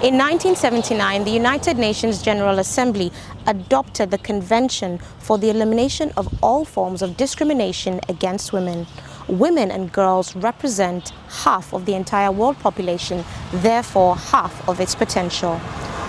In 1979, the United Nations General Assembly adopted the Convention for the Elimination of All Forms of Discrimination Against Women. Women and girls represent half of the entire world population, therefore half of its potential.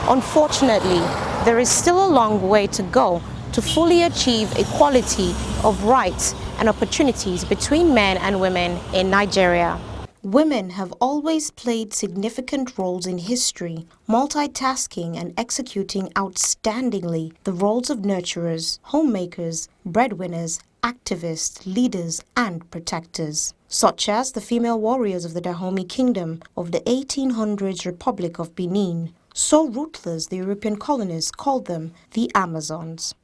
Unfortunately, there is still a long way to go to fully achieve equality of rights and opportunities between men and women in Nigeria. Women have always played significant roles in history, multitasking and executing outstandingly the roles of nurturers, homemakers, breadwinners, activists, leaders, and protectors, such as the female warriors of the Dahomey Kingdom of the 1800s Republic of Benin. So ruthless, the European colonists called them the Amazons.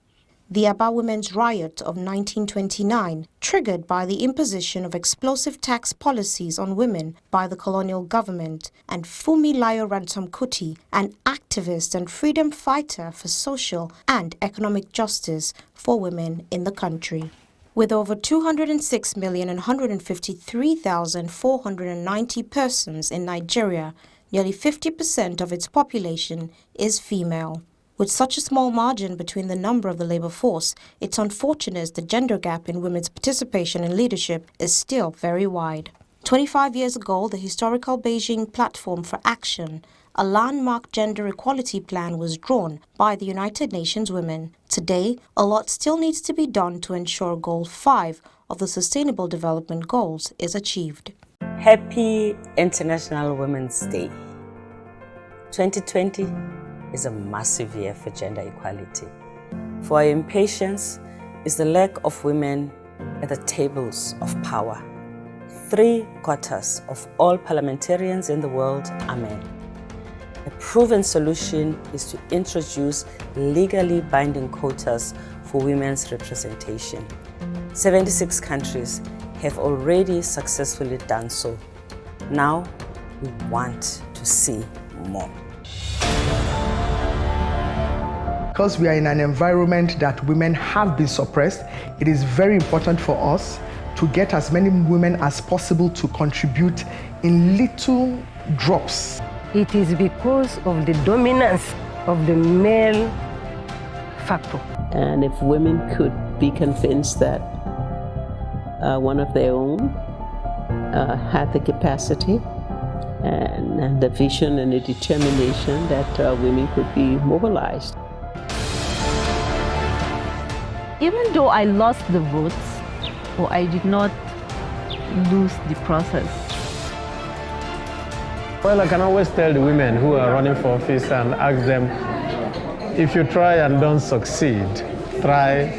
The Aba Women's Riot of 1929, triggered by the imposition of explosive tax policies on women by the colonial government, and Funmilayo Ransome Kuti, an activist and freedom fighter for social and economic justice for women in the country. With over 206,153,490 persons in Nigeria, nearly 50% of its population is female. With such a small margin between the number of the labor force, it's unfortunate the gender gap in women's participation in leadership is still very wide. 25 years ago, the historical Beijing Platform for Action, a landmark gender equality plan, was drawn by the United Nations Women. Today, a lot still needs to be done to ensure Goal 5 of the Sustainable Development Goals is achieved. Happy International Women's Day. 2020 is a massive year for gender equality. For our impatience is the lack of women at the tables of power. 3/4 of all parliamentarians in the world are men. A proven solution is to introduce legally binding quotas for women's representation. 76 countries have already successfully done so. Now we want to see more. Because we are in an environment that women have been suppressed, it is very important for us to get as many women as possible to contribute in little drops. It is because of the dominance of the male factor. And if women could be convinced that one of their own had the capacity and the vision and the determination that women could be mobilized. Even though I lost the votes, or I did not lose the process. Well, I can always tell the women who are running for office and ask them, if you try and don't succeed, try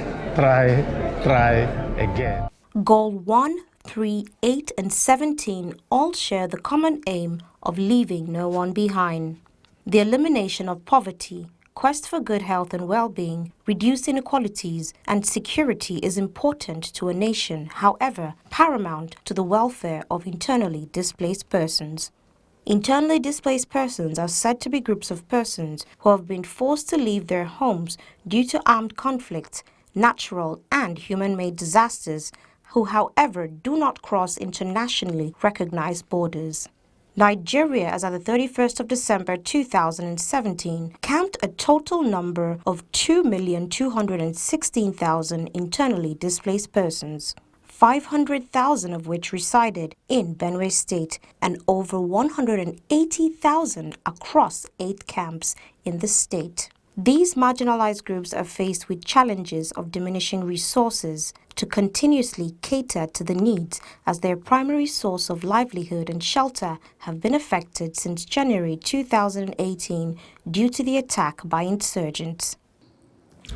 again. Goal 1, 3, 8, and 17 all share the common aim of leaving no one behind. The elimination of poverty, quest for good health and well-being, reduced inequalities, and security is important to a nation, however, paramount to the welfare of internally displaced persons. Internally displaced persons are said to be groups of persons who have been forced to leave their homes due to armed conflicts, natural and human-made disasters, who, however, do not cross internationally recognized borders. Nigeria, as at the 31st of December 2017, counted a total number of 2,216,000 internally displaced persons, 500,000 of which resided in Benue State and over 180,000 across 8 camps in the state. These marginalized groups are faced with challenges of diminishing resources to continuously cater to the needs, as their primary source of livelihood and shelter have been affected since January 2018 due to the attack by insurgents.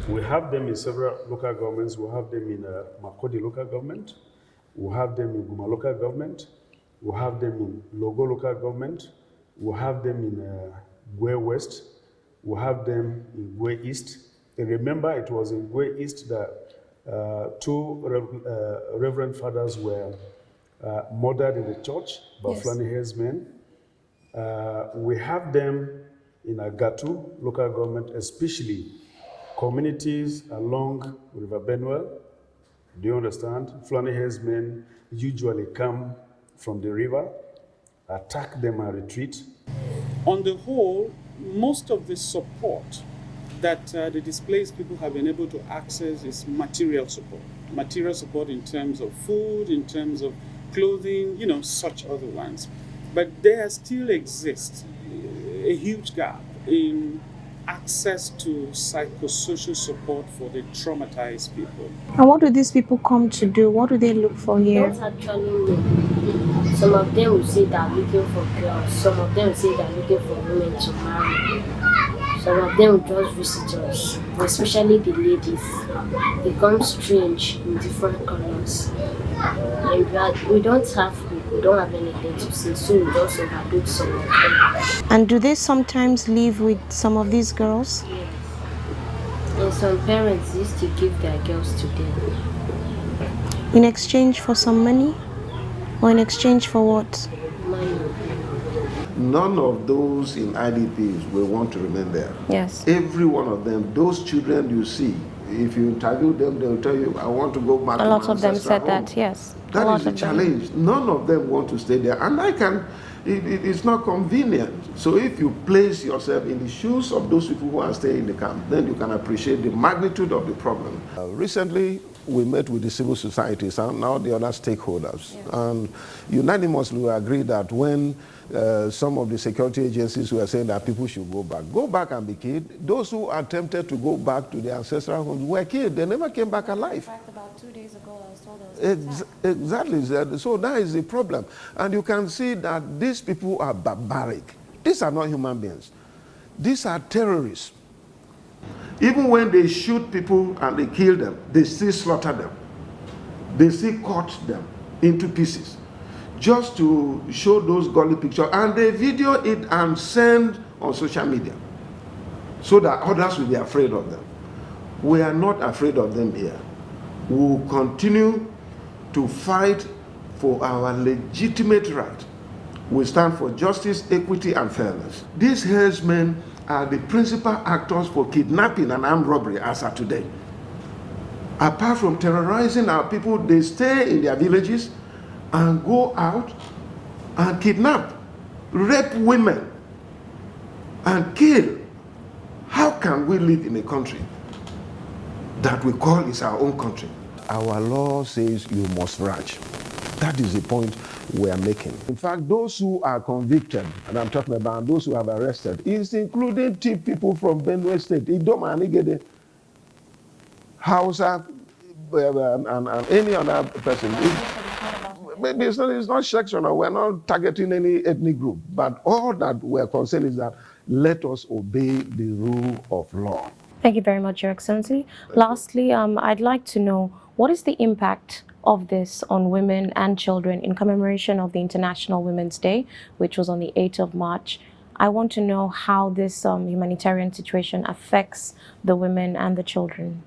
We have them in several local governments. We have them in Makodi local government. We have them in Guma local government. We have them in Logo local government. We have them in Gwe West. We have them in Gwe East. And remember, it was in Gwe East that 2 Reverend Fathers were murdered in the church by Fulani herdsmen. We have them in Agatu local government, especially communities along River Benue. Do you understand? Fulani herdsmen usually come from the river, attack them and retreat. On the whole, most of the support that the displaced people have been able to access is material support. Material support in terms of food, in terms of clothing, such other ones. But there still exists a huge gap in access to psychosocial support for the traumatized people. And what do these people come to do? What do they look for here? Don't actually know. Some of them will say they're looking for girls. Some of them will say they're looking for women to marry. Some of them will just visit us, especially the ladies. They come strange in different colors. And we don't have anything to say, so we just overlook some of them. And do they sometimes live with some of these girls? Yes. And some parents used to give their girls to them. In exchange for some money? Or in exchange for what? Money. None of those in IDPs will want to remain there. Yes. Every one of them, those children you see, if you interview them, they'll tell you, I want to go back to my ancestral home. A lot of them said that, yes. That is the challenge. None of them want to stay there. And it's not convenient. So if you place yourself in the shoes of those people who are staying in the camp, then you can appreciate the magnitude of the problem. Recently, we met with the civil societies and now the other stakeholders. Yes. And unanimously we agreed that when some of the security agencies were saying that people should go back and be killed. Those who attempted to go back to their ancestral homes were killed. They never came back alive. In fact, about 2 days ago, I was told there was Exactly. So that is the problem. And you can see that these people are barbaric. These are not human beings. These are terrorists. Even when they shoot people and they kill them, they still slaughter them. They still cut them into pieces just to show those gully pictures. And they video it and send on social media so that others will be afraid of them. We are not afraid of them here. We will continue to fight for our legitimate right. We stand for justice, equity, and fairness. These herdsmen are the principal actors for kidnapping and armed robbery as of today. Apart from terrorizing our people, they stay in their villages and go out and kidnap, rape women, and kill. How can we live in a country that we call is our own country? Our law says you must ranch. That is the point we are making. In fact, those who are convicted, and I'm talking about those who have arrested, is including people from Benue State, Idoma and Igede, Hausa, and any other person. Maybe it's not sectional, we're not targeting any ethnic group, but all that we're concerned is that let us obey the rule of law. Thank you very much, Your Excellency. Lastly, I'd like to know, what is the impact of this on women and children in commemoration of the International Women's Day, which was on the 8th of March? I want to know how this humanitarian situation affects the women and the children.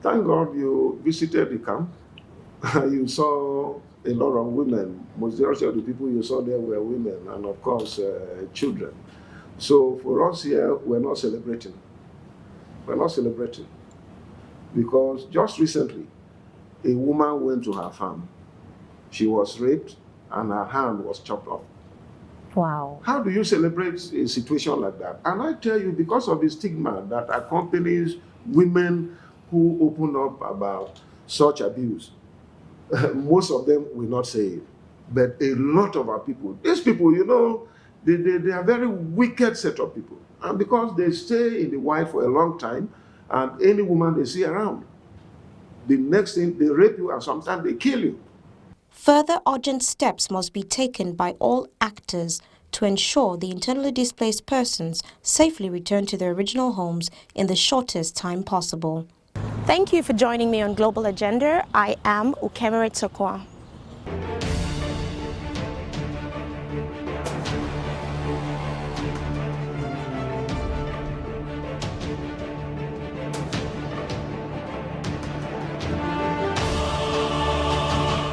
Thank God you visited the camp. You saw a lot of women. Majority of the people you saw there were women and, of course, children. So for us here, we're not celebrating. We're not celebrating because just recently, a woman went to her farm. She was raped and her hand was chopped off. Wow. How do you celebrate a situation like that? And I tell you, because of the stigma that accompanies women who open up about such abuse, most of them will not say it. But a lot of our people, these people, you know, they are very wicked set of people. And because they stay in the wild for a long time, and any woman they see around, the next thing, they rape you and sometimes they kill you. Further urgent steps must be taken by all actors to ensure the internally displaced persons safely return to their original homes in the shortest time possible. Thank you for joining me on Global Agenda. I am Ukeme Etuknwa.